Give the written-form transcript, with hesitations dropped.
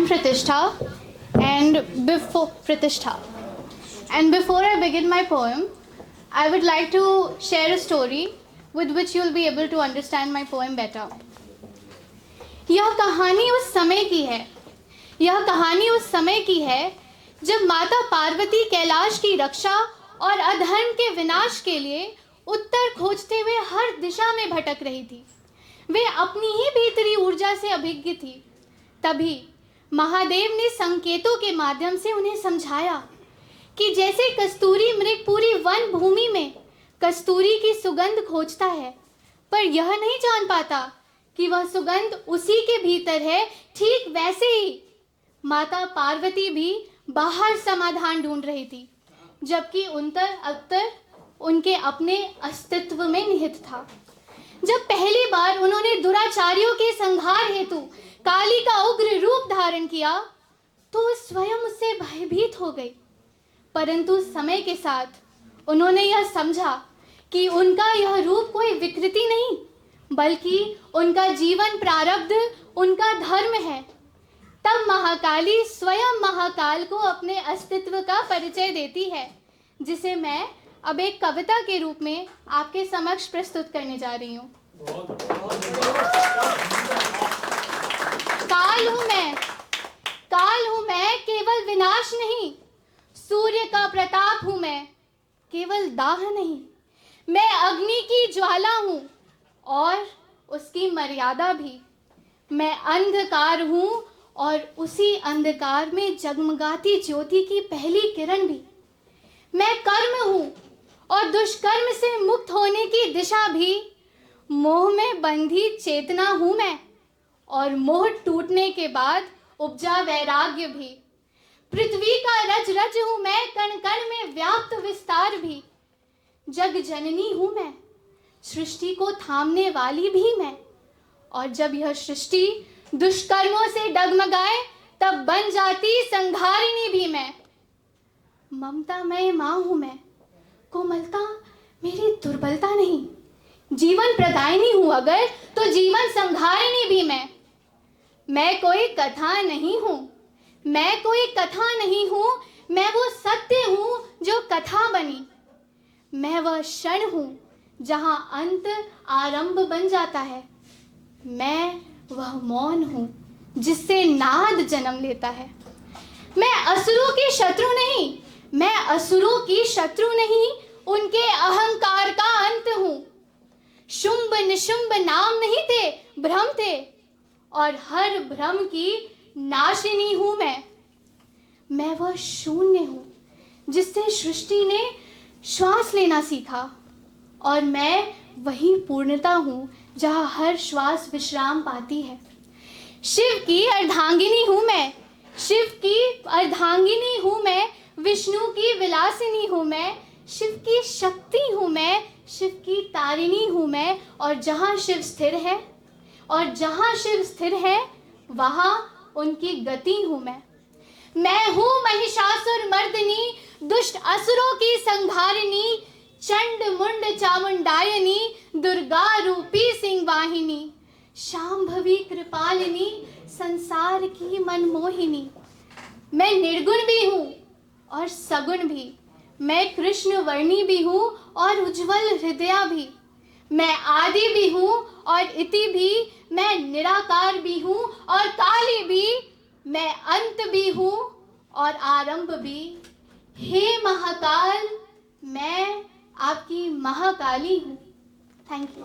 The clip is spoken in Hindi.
am Pratishtha, and before I begin my poem, I would like to share a story with which you will be able to understand my poem better. यह कहानी उस समय की है जब माता पार्वती कैलाश की रक्षा और अधर्म के विनाश के लिए उत्तर खोजते हुए हर दिशा में भटक रही थी। वे अपनी ही भीतरी ऊर्जा से अभिज्ञ थी। तभी महादेव ने संकेतों के माध्यम से उन्हें समझाया कि जैसे कस्तूरी मृग पूरी वन भूमि में कस्तूरी की सुगंध खोजता है, पर यह नहीं जान पाता कि वह सुगंध उसी के भीतर है, ठीक वैसे ही माता पार्वती भी बाहर समाधान ढूंढ रही थी, जबकि उत्तर उनके अपने अस्तित्व में निहित था। जब पहली बार उन्होंने दुराचारियों के संहार हेतु काली का उग्र रूप धारण किया, तो स्वयं उससे भयभीत हो गई। परंतु समय के साथ उन्होंने यह समझा कि उनका यह रूप कोई विकृति नहीं, बल्कि उनका जीवन प्रारब्ध, उनका धर्म है। तब महाकाली स्वयं महाकाल को अपने अस्तित्व का परिचय देती है, जिसे मैं अब एक कविता के रूप में आपके समक्ष प्रस्तुत करने जा रही हूँ। काल हूँ मैं केवल विनाश नहीं, सूर्य का प्रताप हूँ मैं केवल दाह नहीं। मैं अग्नि की ज्वाला हूँ और उसकी मर्यादा भी। मैं अंधकार हूँ और उसी अंधकार में जगमगाती ज्योति की पहली किरण भी। मैं कर्म हूँ और दुष्कर्म से मुक्त होने की दिशा भी। मोह में बंधी चेतना हूँ मैं और मोह टूटने के बाद उपजा वैराग्य भी। पृथ्वी का रज रज हूँ मैं, कण कण में व्याप्त विस्तार भी। जग जननी हूँ मैं, सृष्टि को थामने वाली भी मैं। और जब यह सृष्टि दुष्कर्मों से डगमगाए, तब बन जाती संहारिणी भी मैं। ममतामय माँ हूँ मैं, कोमलता मेरी दुर्बलता नहीं। जीवन प्रदायिनी हूँ अगर, तो जीवन संहारिणी भी मैं। मैं कोई कथा नहीं हूँ, मैं वो सत्य हूँ जो कथा बनी। मैं वह क्षण हूँ जहाँ अंत आरंभ बन जाता है। मैं वह मौन हूँ जिससे नाद जन्म लेता है। मैं असुरों की शत्रु नहीं, उनके अहंकार का अंत हूँ। शुंभ निशुंभ नाम नहीं थे, भ्रम थे, और हर भ्रम की नाशिनी हूँ मैं वह शून्य हूँ जिससे सृष्टि ने श्वास लेना सीखा। और मैं वही पूर्णता हूँ जहाँ हर श्वास विश्राम पाती है। शिव की अर्धांगिनी हूँ मैं, विष्णु की विलासिनी हूँ मैं। शिव की शक्ति हूँ मैं, शिव की तारिणी हूँ मैं। और जहाँ शिव स्थिर है वहाँ उनकी गति हूँ मैं हूँ महिषासुर मर्दिनी, दुष्ट असुरों की संहारिणी। चंड मुंड चामुंडायनी, दुर्गा रूपी सिंह वाहिनी। शांभवी कृपालिनी, संसार की मनमोहिनी। मैं निर्गुण भी हूँ और सगुण भी। मैं कृष्ण वर्णी भी हूँ और उज्जवल हृदया भी। मैं आदि भी हूँ और इति भी। मैं निराकार भी हूँ और काली भी। मैं अंत भी हूँ और आरंभ भी। हे महाकाल, मैं आपकी महाकाली हूँ। Thank you.